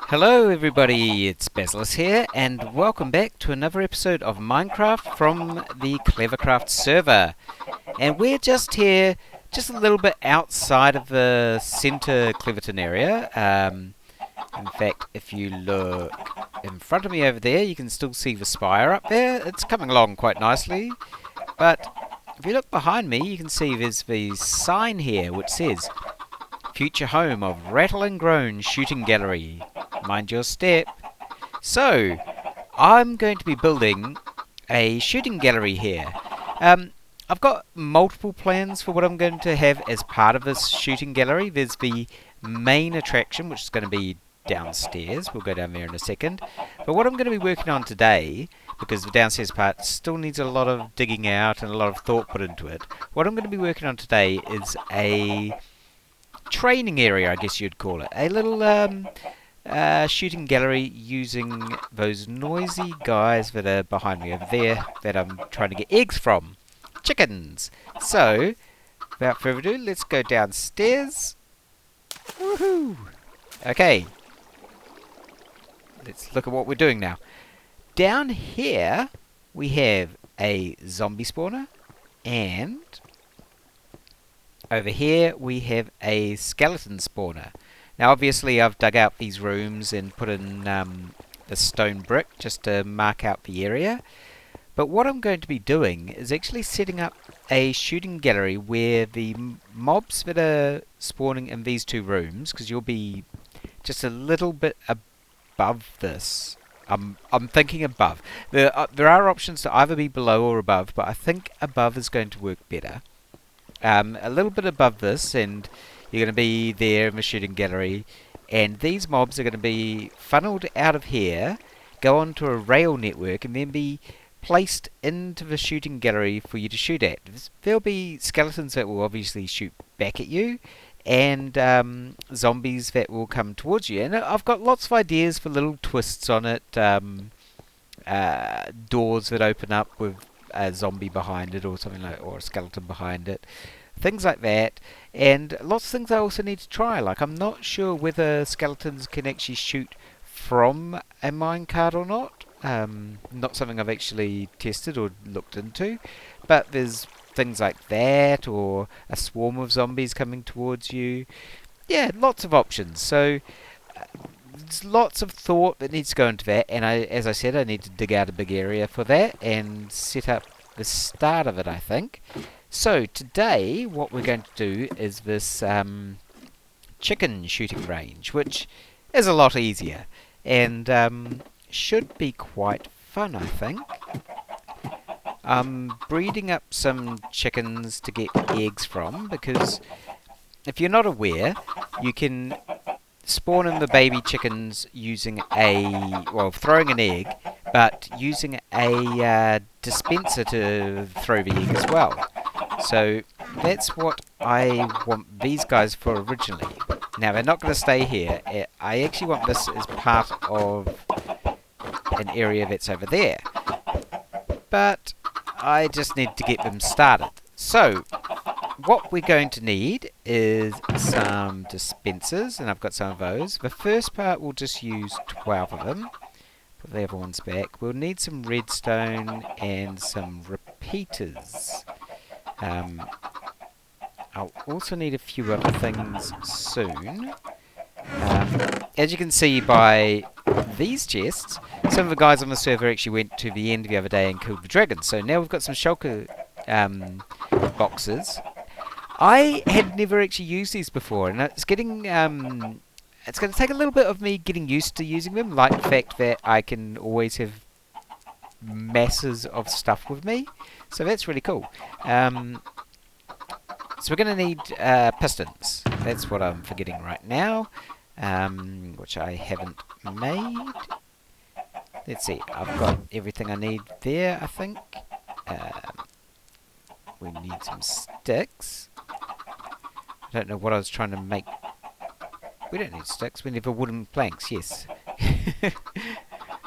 Hello everybody, it's Basilis here, and welcome back to another episode of Minecraft from the CleverCraft server. And we're just here, just a little bit outside of the centre Cleverton area. In fact, if you look in front of me over there, you can still see the spire up there. It's coming along quite nicely. But if you look behind me, you can see there's the sign here which says future home of Rattle and Groan shooting gallery. Mind your step. So, I'm going to be building a shooting gallery here. I've got multiple plans for what I'm going to have as part of this shooting gallery. There's the main attraction, which is going to be downstairs. We'll go down there in a second. But what I'm going to be working on today, because the downstairs part still needs a lot of digging out and a lot of thought put into it, what I'm going to be working on today is a training area, I guess you'd call it. A little shooting gallery using those noisy guys that are behind me over there that I'm trying to get eggs from. Chickens! So, without further ado, let's go downstairs. Woohoo! Okay. Let's look at what we're doing now. Down here, we have a zombie spawner, and over here we have a skeleton spawner. Now obviously I've dug out these rooms and put in the stone brick just to mark out the area. But what I'm going to be doing is actually setting up a shooting gallery where the mobs that are spawning in these two rooms, because you'll be just a little bit above this. I'm thinking above. There are options to either be below or above, but I think above is going to work better. A little bit above this, and you're going to be there in the shooting gallery, and these mobs are going to be funneled out of here, go onto a rail network, and then be placed into the shooting gallery for you to shoot at. There'll be skeletons that will obviously shoot back at you, and zombies that will come towards you. And I've got lots of ideas for little twists on it, doors that open up with a zombie behind it or something like, or a skeleton behind it, things like that, and lots of things I also need to try. Like, I'm not sure whether skeletons can actually shoot from a minecart or not. Not something I've actually tested or looked into, but there's things like that, or a swarm of zombies coming towards you. Yeah, lots of options. So there's lots of thought that needs to go into that, and as I said, I need to dig out a big area for that and set up the start of it, I think. So today what we're going to do is this chicken shooting range, which is a lot easier and should be quite fun, I think. I'm breeding up some chickens to get eggs from, because if you're not aware, you can spawn in the baby chickens using throwing an egg, but using a dispenser to throw the egg as well. So that's what I want these guys for originally. Now they're not going to stay here. I actually want this as part of an area that's over there. But I just need to get them started. So what we're going to need is some dispensers, and I've got some of those. The first part we'll just use 12 of them. Put the other ones back. We'll need some redstone and some repeaters. I'll also need a few other things soon. As you can see by these chests, some of the guys on the server actually went to the end the other day and killed the dragon. So now we've got some shulker boxes. I had never actually used these before, and it's getting it's going to take a little bit of me getting used to using them, like the fact that I can always have masses of stuff with me. So that's really cool. So we're going to need pistons. That's what I'm forgetting right now, which I haven't made. Let's see, I've got everything I need there, I think. We need some sticks. I don't know what I was trying to make. We don't need sticks, we need the wooden planks, yes.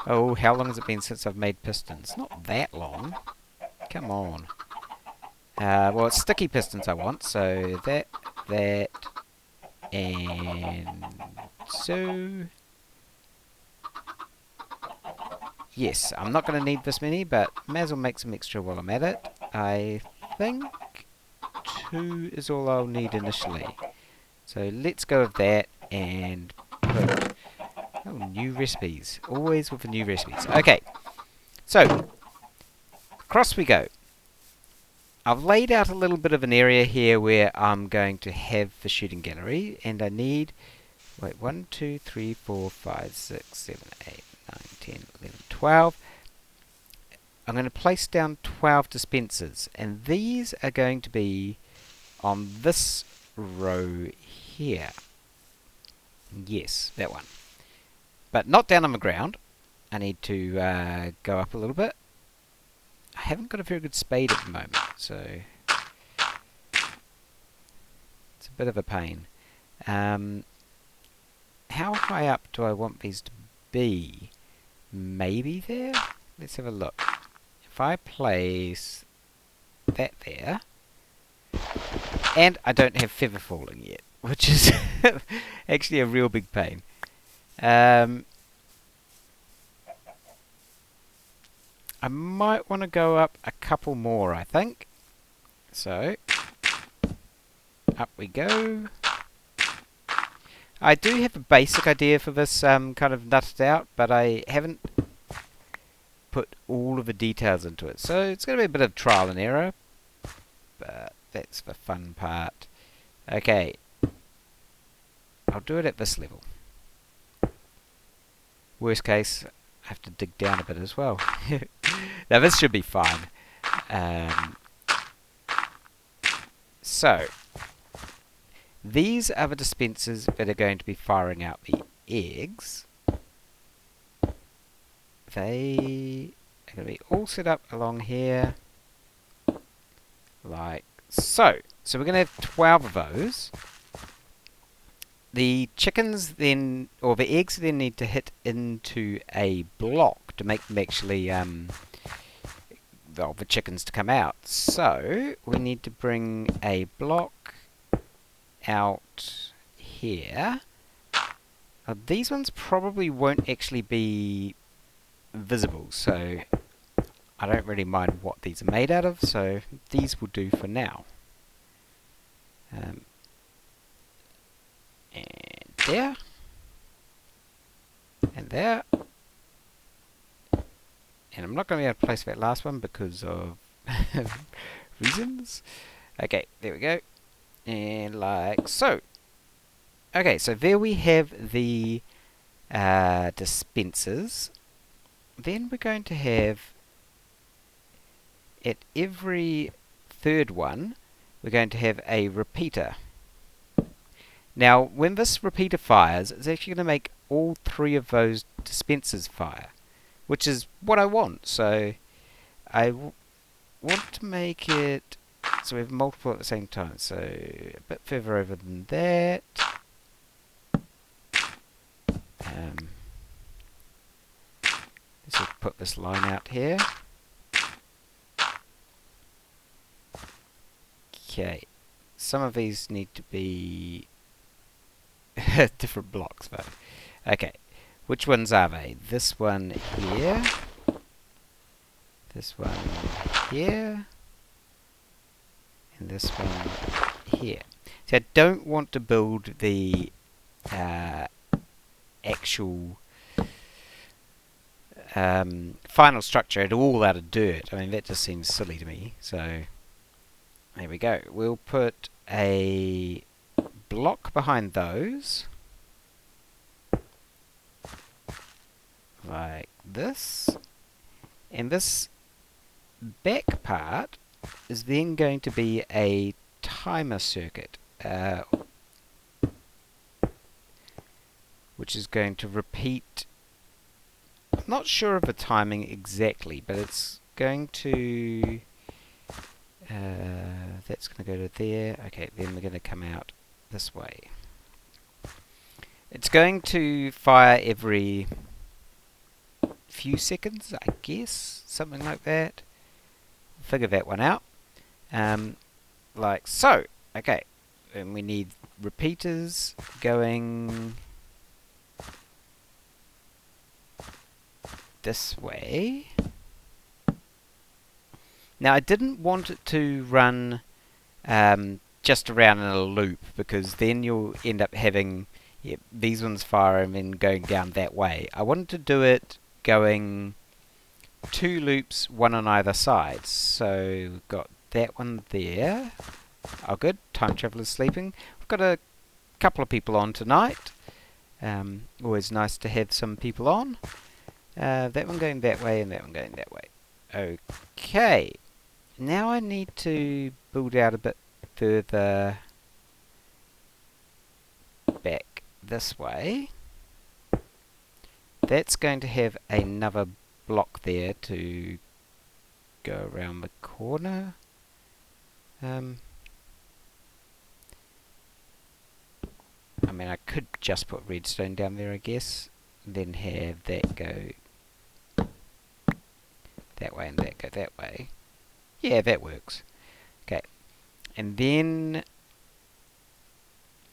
Oh, how long has it been since I've made pistons? Not that long. Come on. Well, it's sticky pistons I want, so that, and so... Yes, I'm not going to need this many, but may as well make some extra while I'm at it. I think 2 is all I'll need initially. So let's go with that and put... Oh, new recipes. Always with the new recipes. Okay, so across we go. I've laid out a little bit of an area here where I'm going to have the shooting gallery, and I need... Wait, 1, 2, 3, 4, 5, 6, 7, 8, 9, 10, 11, 12. I'm going to place down 12 dispensers, and these are going to be on this row here. Yes, that one. But not down on the ground. I need to go up a little bit. I haven't got a very good spade at the moment, so it's a bit of a pain. How high up do I want these to be? Maybe there? Let's have a look. If I place that there, and I don't have feather falling yet, which is actually a real big pain. I might want to go up a couple more, I think. So, up we go. I do have a basic idea for this kind of nutted out, but I haven't put all of the details into it. So it's going to be a bit of trial and error, but that's the fun part. Okay, I'll do it at this level. Worst case, I have to dig down a bit as well. Now this should be fine. So, these are the dispensers that are going to be firing out the eggs. They are going to be all set up along here, like so. So we're going to have 12 of those. The chickens then, or the eggs then need to hit into a block to make them actually, the chickens to come out. So we need to bring a block out here. Now, these ones probably won't actually be visible, so I don't really mind what these are made out of, so these will do for now. And there, and there, and I'm not going to be able to place that last one because of reasons. Okay, there we go, and like so. Okay, so there we have the dispensers. Then we're going to have, at every third one, we're going to have a repeater. Now, when this repeater fires, it's actually going to make all 3 of those dispensers fire, which is what I want. So I want to make it so we have multiple at the same time. So a bit further over than that. Let's just put this line out here. Okay, some of these need to be different blocks though. Okay, which ones are they? This one here, this one here, and this one here. So I don't want to build the actual final structure at all out of dirt. I mean, that just seems silly to me. So there we go. We'll put a block behind those, like this, and this back part is then going to be a timer circuit, which is going to repeat. I'm not sure of the timing exactly, but it's going to that's going to go to there. Okay, then we're going to come out this way. It's going to fire every few seconds, I guess, something like that. Figure that one out. Like so. Okay, and we need repeaters going this way. Now I didn't want it to run just around in a loop, because then you'll end up having these ones fire and then going down that way. I wanted to do it going 2 loops, one on either side. So we've got that one there. Oh good, time traveler's sleeping. We've got a couple of people on tonight. Always nice to have some people on. That one going that way and that one going that way. Okay, now I need to build out a bit further back this way. That's going to have another block there to go around the corner. I mean, I could just put redstone down there, I guess, then have that go that way and that go that way. Yeah, that works. Okay, and then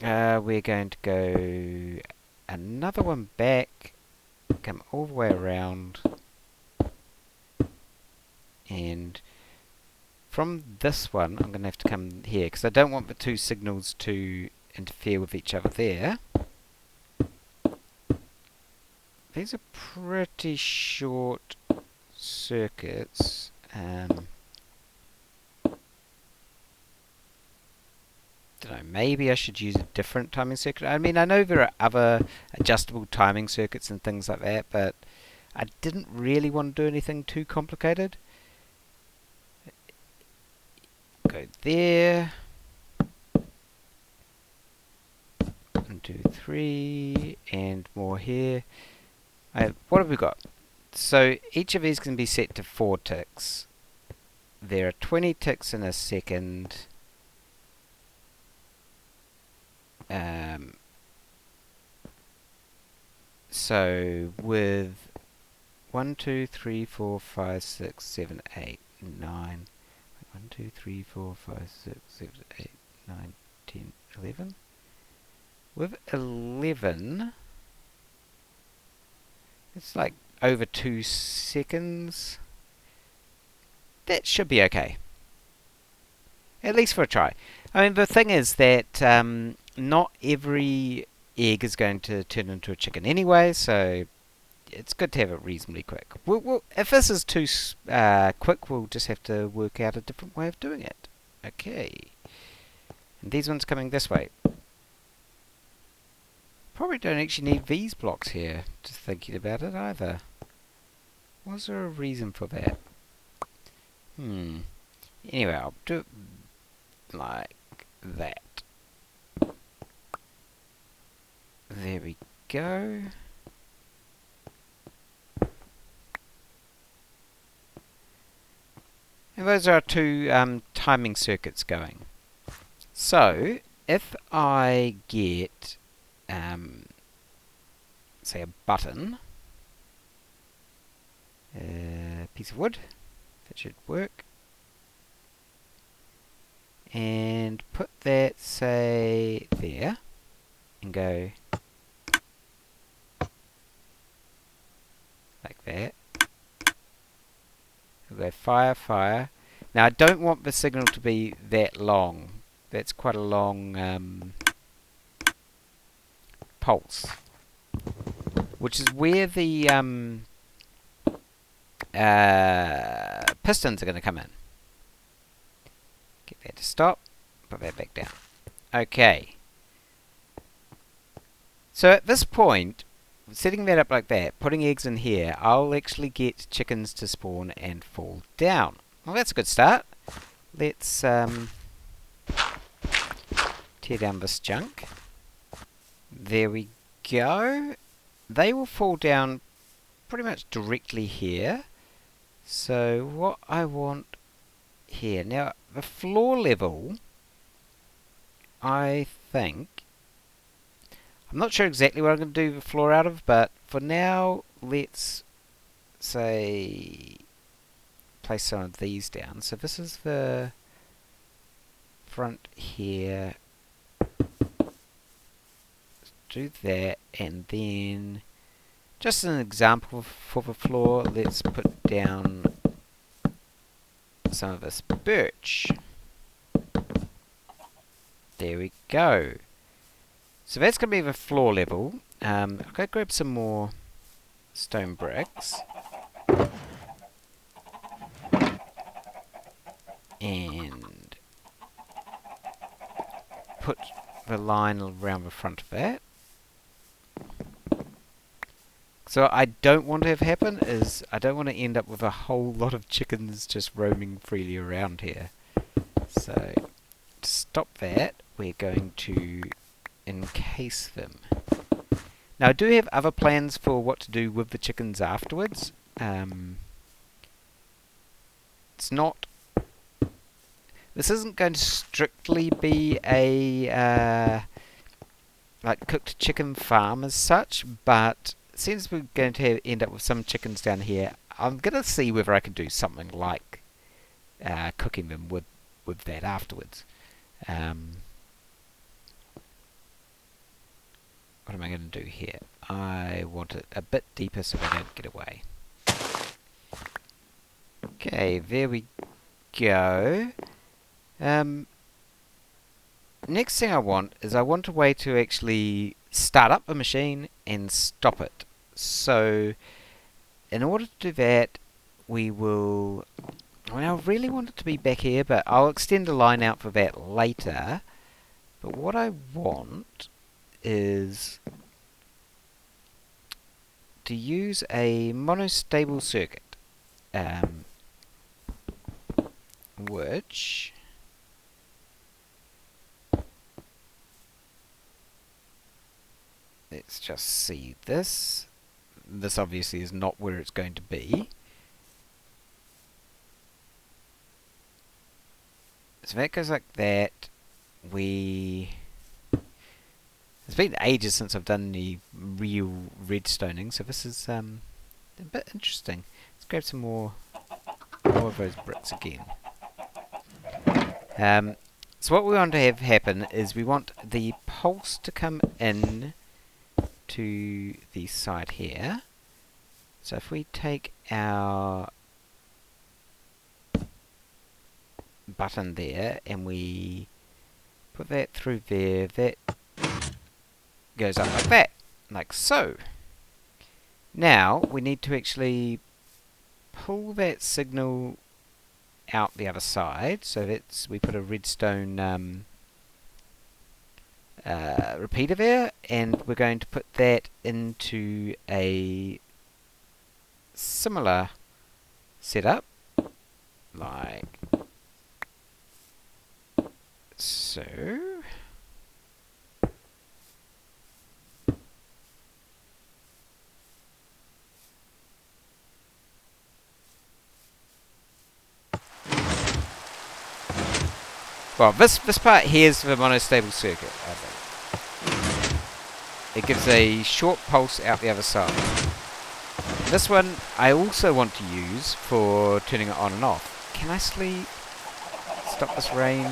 we're going to go another one back, come all the way around, and from this one I'm going to have to come here, because I don't want the 2 signals to interfere with each other there. These are pretty short circuits. Don't know, maybe I should use a different timing circuit. I mean, I know there are other adjustable timing circuits and things like that, but I didn't really want to do anything too complicated. Go there. 1, 2, 3, and more here. What have we got? So each of these can be set to 4 ticks. There are 20 ticks in a second. So with 1, 2, 3, 4, 5, 6, 7, 8, 9. 1, 2, 3, 4, 5, 6, 7, 8, 9, 10, 11. With 11, it's like over 2 seconds. That should be okay. At least for a try. I mean, the thing is that not every egg is going to turn into a chicken anyway, so it's good to have it reasonably quick. If this is too quick, we'll just have to work out a different way of doing it. Okay. And these ones coming this way. Probably don't actually need these blocks here, just thinking about it either. Was there a reason for that? Anyway, I'll do it like that. There we go. And those are our 2 timing circuits going. So, if I get, say, a button, a piece of wood, that should work, and put that, say, there, and go like that. We'll go fire, fire. Now I don't want the signal to be that long. That's quite a long pulse, which is where the pistons are going to come in. Get that to stop, put that back down. Okay. So at this point, setting that up like that, putting eggs in here, I'll actually get chickens to spawn and fall down. Well, that's a good start. Let's tear down this junk. There we go. They will fall down pretty much directly here. So what I want here, now the floor level, I think, I'm not sure exactly what I'm going to do the floor out of, but for now, let's say place some of these down. So this is the front here. Let's do that, and then Just an example for the floor, let's put down some of this birch. There we go. So that's going to be the floor level. I'll go grab some more stone bricks. And put the line around the front of that. So what I don't want to have happen is I don't want to end up with a whole lot of chickens just roaming freely around here. So to stop that, we're going to encase them. Now I do have other plans for what to do with the chickens afterwards. It's not... This isn't going to strictly be a like cooked chicken farm as such, but since we're going to end up with some chickens down here, I'm going to see whether I can do something like cooking them with that afterwards. What am I going to do here? I want it a bit deeper so we don't get away. Okay, there we go. Next thing I want is I want a way to actually start up the machine and stop it. So in order to do that, we will... I really want it to be back here, but I'll extend the line out for that later. But what I want is to use a monostable circuit, which let's just see this. This obviously is not where it's going to be. So that goes like that. It's been ages since I've done the real redstoning, so this is a bit interesting. Let's grab some more of those bricks again. So what we want to have happen is we want the pulse to come in to the side here. So if we take our button there and we put that through there, that goes up like that, like so. Now we need to actually pull that signal out the other side, so that's, we put a redstone repeater there, and we're going to put that into a similar setup, like so. Well, this part here is the monostable circuit, I think. It gives a short pulse out the other side. This one I also want to use for turning it on and off. Can I stop this rain?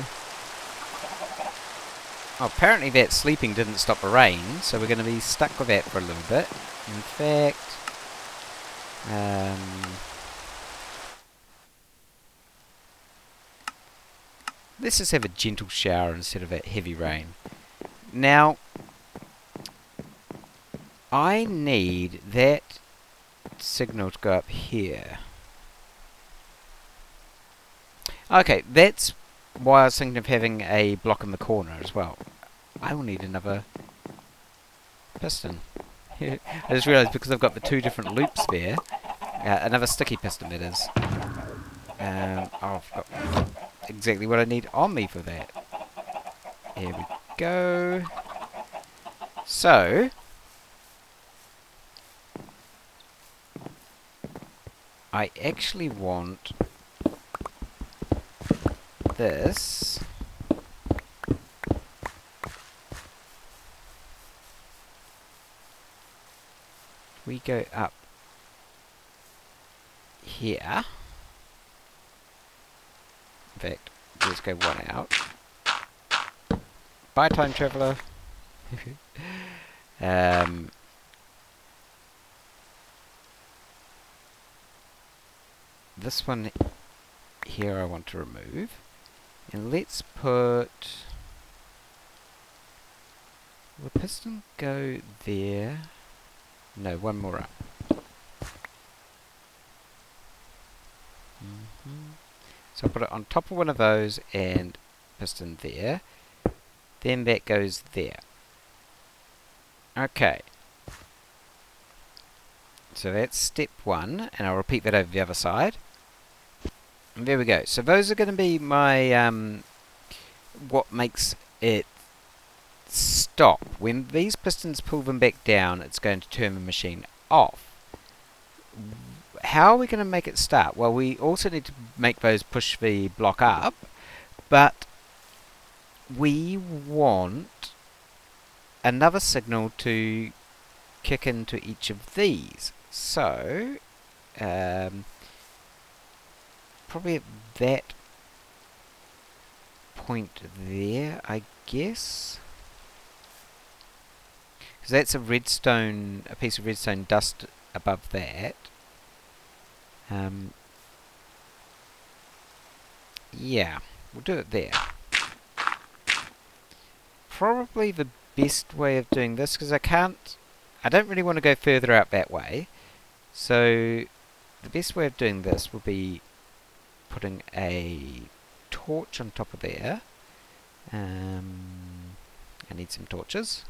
Oh, apparently that sleeping didn't stop the rain, so we're going to be stuck with that for a little bit. In fact, let's just have a gentle shower instead of that heavy rain. Now, I need that signal to go up here. Okay, that's why I was thinking of having a block in the corner as well. I will need another piston. I just realised because I've got the two different loops there, another sticky piston that is. I've got exactly what I need on me for that. Here we go. So I actually want this we go up here. In fact, let's go one out. Bye, time traveler. this one here I want to remove. And let's put... will the piston go there? No, one more up. So I'll put it on top of one of those and piston there. Then that goes there. Okay. So that's step one, and I'll repeat that over the other side. And there we go. So those are going to be my what makes it stop. When these pistons pull them back down, it's going to turn the machine off. How are we going to make it start? Well, we also need to make those push the block up, but we want another signal to kick into each of these. So, probably at that point there, I guess. Because that's a redstone, a piece of redstone dust above that. Yeah, we'll do it there. Probably the best way of doing this, because I don't really want to go further out that way. So the best way of doing this will be putting a torch on top of there. I need some torches.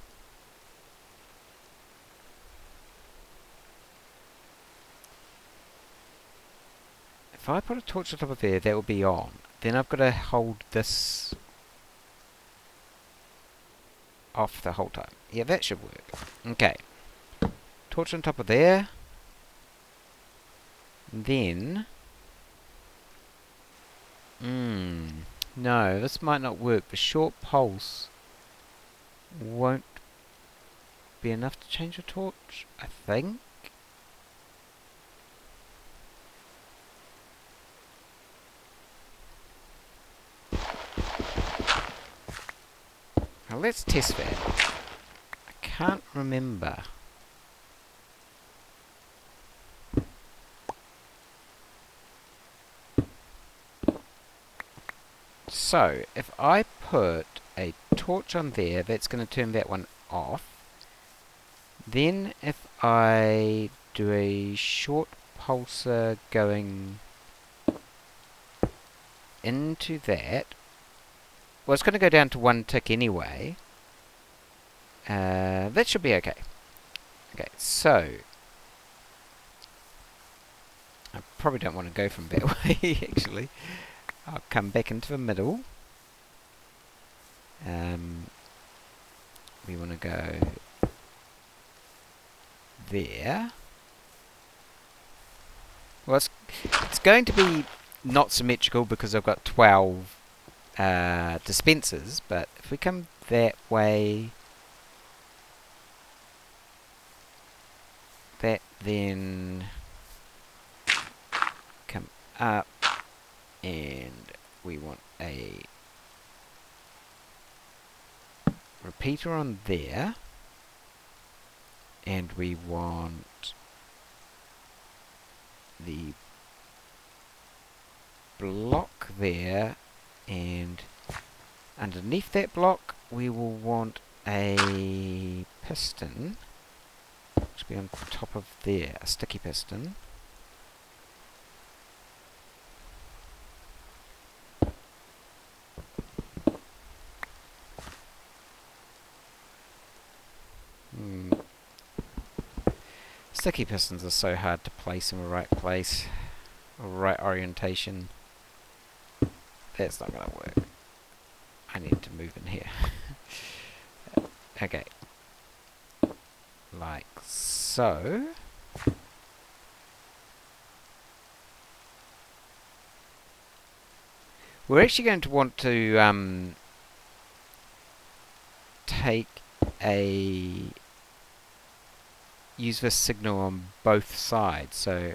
If I put a torch on top of there, that will be on. Then I've got to hold this off the whole time. Yeah, that should work. Okay. Torch on top of there. Then... no, this might not work. The short pulse won't be enough to change the torch, I think. Now let's test that. I can't remember. So, if I put a torch on there, that's going to turn that one off. Then if I do a short pulsar going into that, well, it's going to go down to one tick anyway. That should be okay. Okay, so I probably don't want to go from that way, actually. I'll come back into the middle. We want to go there. Well, it's going to be not symmetrical because I've got 12 dispensers, but if we come that way, that then come up, and we want a repeater on there, and we want the block there, and underneath that block we will want a piston to be on top of there, a sticky piston. Sticky pistons are so hard to place in the right place, or right orientation. That's not going to work. I need to move in here. Okay. Like so. We're actually going to want to use this signal on both sides. So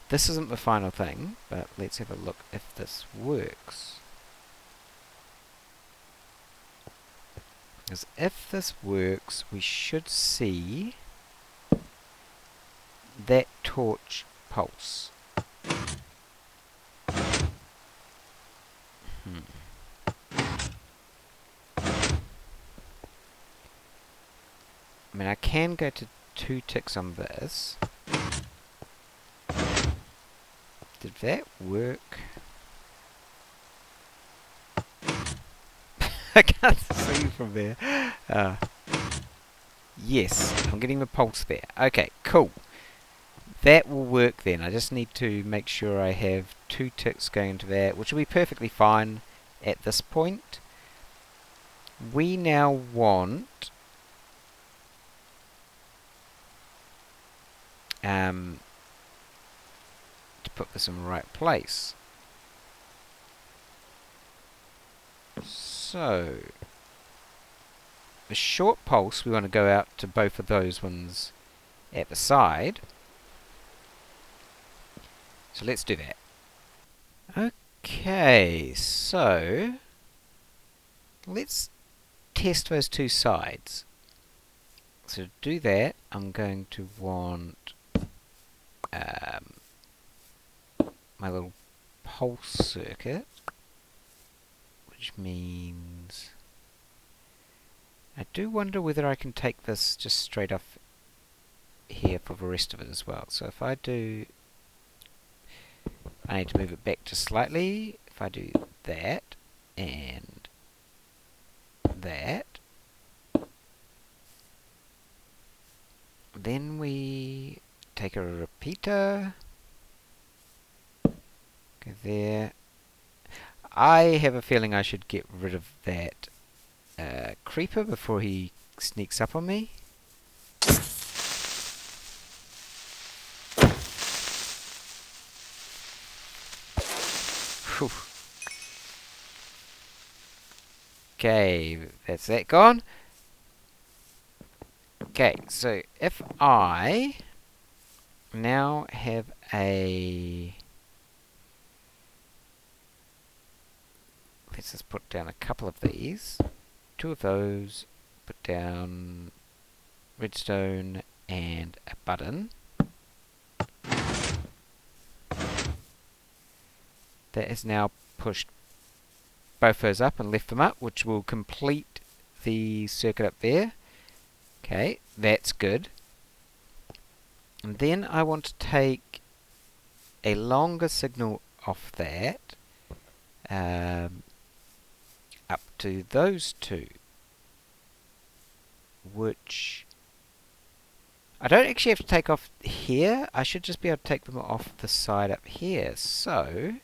this isn't the final thing, but let's have a look if this works. Because if this works, we should see that torch pulse. I mean, I can go to 2 ticks on this. Did that work? I can't see from there. Yes, I'm getting the pulse there. Okay, cool. That will work then. I just need to make sure I have 2 ticks going into that, which will be perfectly fine at this point. We now want to put this in the right place. So, the short pulse, we want to go out to both of those ones at the side. So let's do that. Okay, so let's test those 2 sides. So to do that, I'm going to want my little pulse circuit, which means I do wonder whether I can take this just straight off here for the rest of it as well. So if I do, I need to move it back just slightly. If I do that and that, then we take a repeater, go there. I have a feeling I should get rid of that creeper before he sneaks up on me. Whew. Okay, that's that gone. Okay, so if I now have a... Let's just put down a couple of these. 2 of those. Put down redstone and a button. That has now pushed both those up and left them up, which will complete the circuit up there. Okay, that's good. And then I want to take a longer signal off that up to those 2, which I don't actually have to take off here. I should just be able to take them off the side up here. So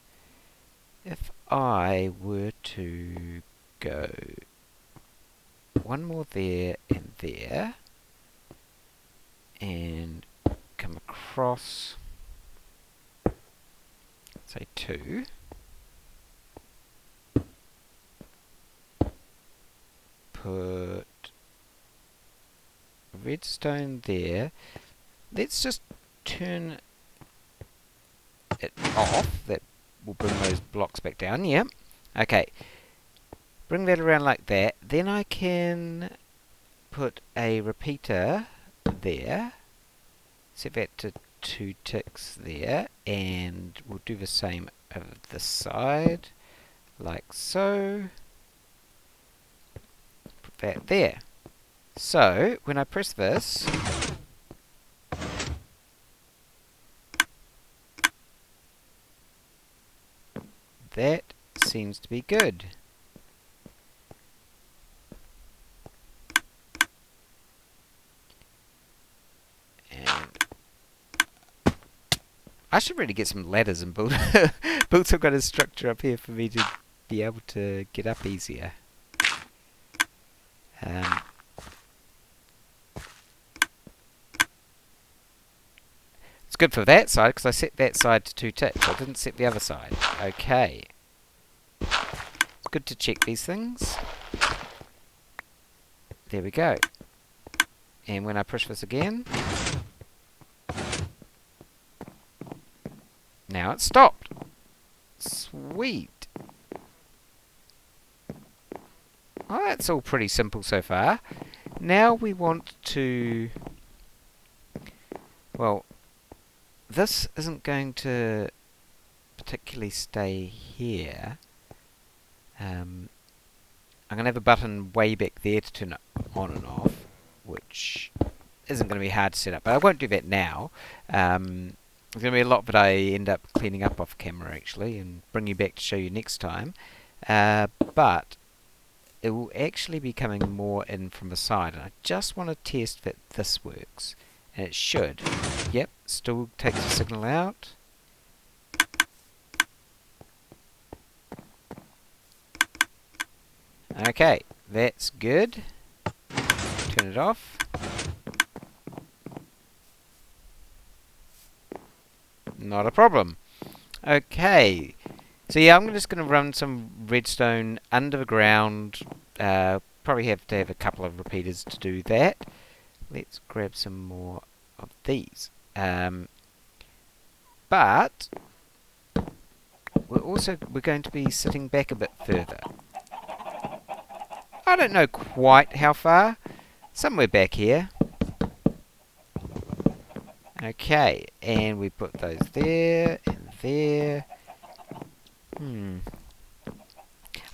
if I were to go 1 more there and there, and come across, say 2, put redstone there. Let's just turn it off. That will bring those blocks back down. Yep. Okay. Bring that around like that. Then I can put a repeater there. Set that to 2 ticks there. And we'll do the same over this side. Like so. Put that there. So, when I press this, that seems to be good. And I should really get some ladders and build build some kind of structure up here for me to be able to get up easier. It's good for that side because I set that side to 2 ticks. I didn't set the other side. Okay. It's good to check these things. There we go. And when I push this again, now it's stopped. Sweet. Well, that's all pretty simple so far. Now we want to... Well, this isn't going to particularly stay here. I'm going to have a button way back there to turn it on and off, which isn't going to be hard to set up, but I won't do that now. There's going to be a lot that I end up cleaning up off camera actually, and bring you back to show you next time. But it will actually be coming more in from the side, and I just want to test that this works, and it should. Yep, still takes the signal out. Okay, that's good. Turn it off. Not a problem. Okay, so yeah, I'm just going to run some redstone under the ground. Probably have to have a couple of repeaters to do that. Let's grab some more of these. But we're going to be sitting back a bit further. I don't know quite how far. Somewhere back here. Okay, and we put those there and there.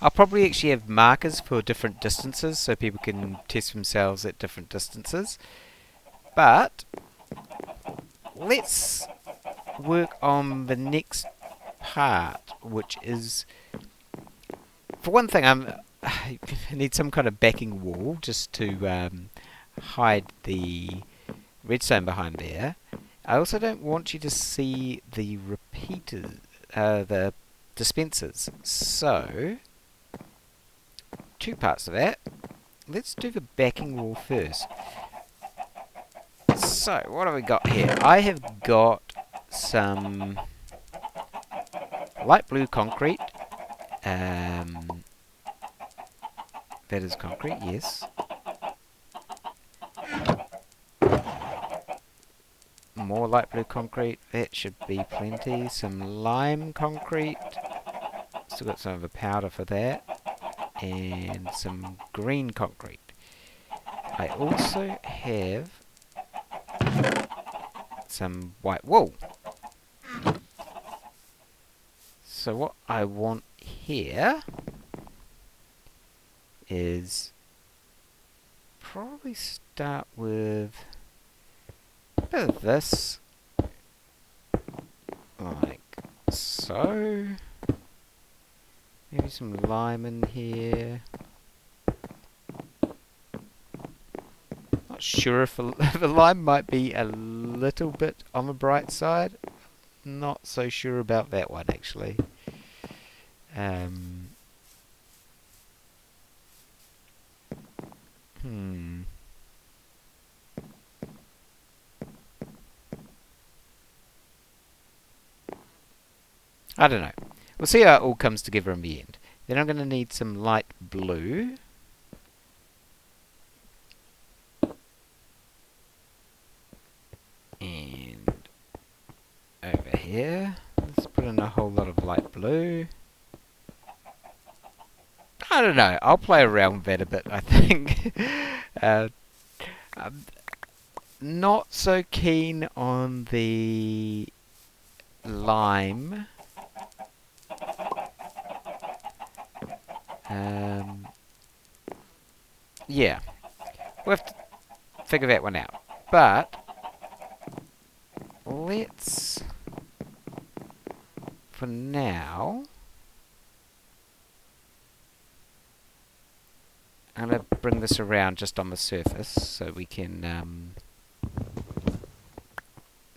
I'll probably actually have markers for different distances so people can test themselves at different distances. But let's work on the next part, which is, for one thing, I need some kind of backing wall just to hide the redstone behind there. I also don't want you to see the repeaters, the dispensers. So, two parts of that. Let's do the backing wall first. So, what have we got here? I have got some light blue concrete. That is concrete, yes. More light blue concrete, that should be plenty. Some lime concrete, still got some of the powder for that, and some green concrete. I also have some white wool. So what I want here is probably start with a bit of this, like so. Maybe some lime in here. Not sure if the lime might be a little bit on the bright side. Not so sure about that one actually. I don't know. We'll see how it all comes together in the end. Then I'm going to need some light blue. And over here, let's put in a whole lot of light blue. I don't know. I'll play around with that a bit, I think. I'm not so keen on the lime. Yeah, we'll have to figure that one out. But let's, for now, I'm going to bring this around just on the surface so we can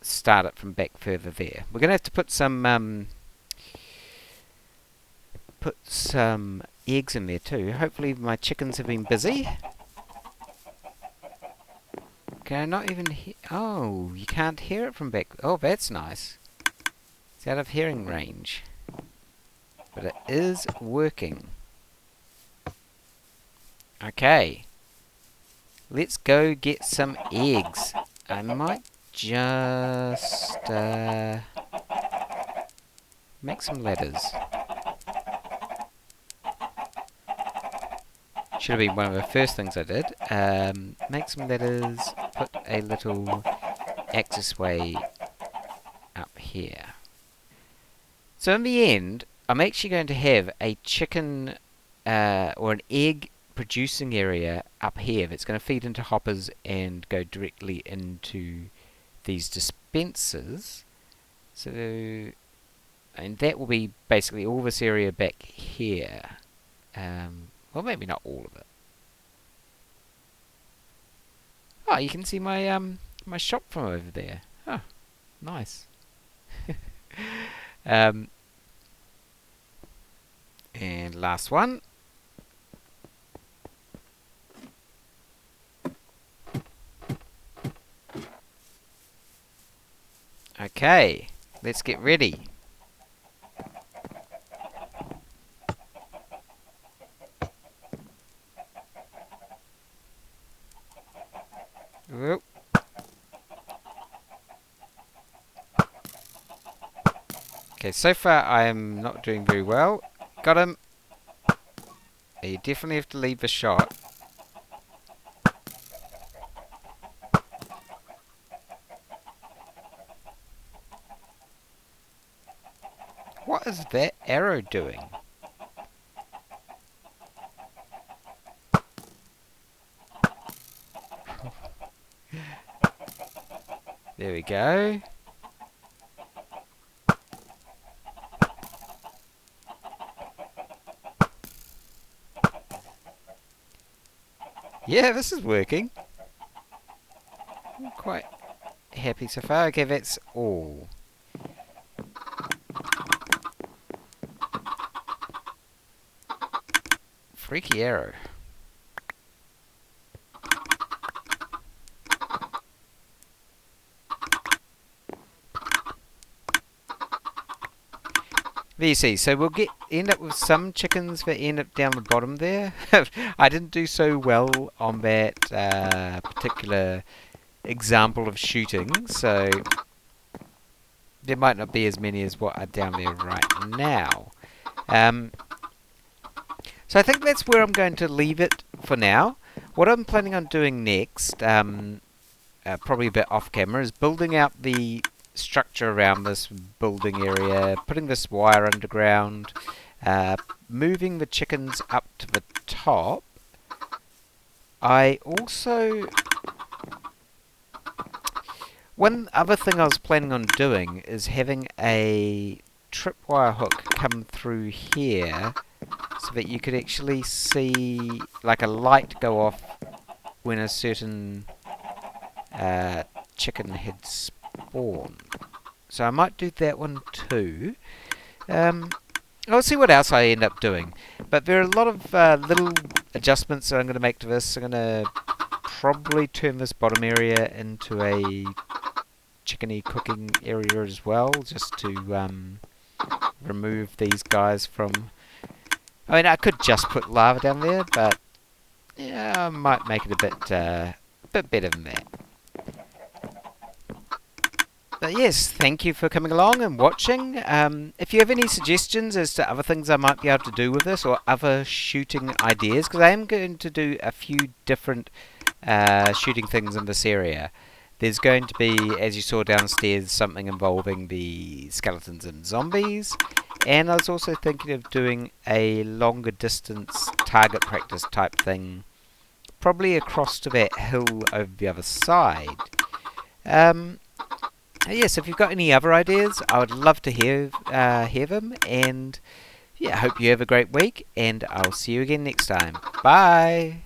start it from back further there. We're going to have to put some eggs in there too. Hopefully my chickens have been busy. Can I not even hear? Oh, you can't hear it from back. Oh, that's nice. It's out of hearing range. But it is working. Okay. Let's go get some eggs. I might just make some ladders. Should have been one of the first things I did. Make some ladders, put a little accessway up here. So in the end, I'm actually going to have a chicken or an egg producing area up here that's going to feed into hoppers and go directly into these dispensers. So, and that will be basically all this area back here. Well, maybe not all of it. Oh, you can see my my shop from over there. Oh, nice. And last one. Okay, let's get ready. Whoop. Okay, so far I am not doing very well. Got him. You definitely have to leave the shot. What is that arrow doing? There we go. Yeah, this is working. I'm quite happy so far. Okay, that's all. Freaky arrow. There you see, so we'll end up with some chickens that end up down the bottom there. I didn't do so well on that particular example of shooting, so there might not be as many as what are down there right now. So I think that's where I'm going to leave it for now. What I'm planning on doing next, probably a bit off camera, is building out the structure around this building area, putting this wire underground, moving the chickens up to the top. I also... One other thing I was planning on doing is having a tripwire hook come through here so that you could actually see like a light go off when a certain chicken had spawned. So I might do that one too. I'll see what else I end up doing. But there are a lot of little adjustments that I'm going to make to this. I'm going to probably turn this bottom area into a chickeny cooking area as well, just to remove these guys from... I mean, I could just put lava down there, but yeah, I might make it a bit better than that. But yes, thank you for coming along and watching. If you have any suggestions as to other things I might be able to do with this, or other shooting ideas, because I am going to do a few different shooting things in this area. There's going to be, as you saw downstairs, something involving the skeletons and zombies. And I was also thinking of doing a longer distance target practice type thing, probably across to that hill over the other side. Yes, if you've got any other ideas, I would love to hear them. And yeah, I hope you have a great week, and I'll see you again next time. Bye!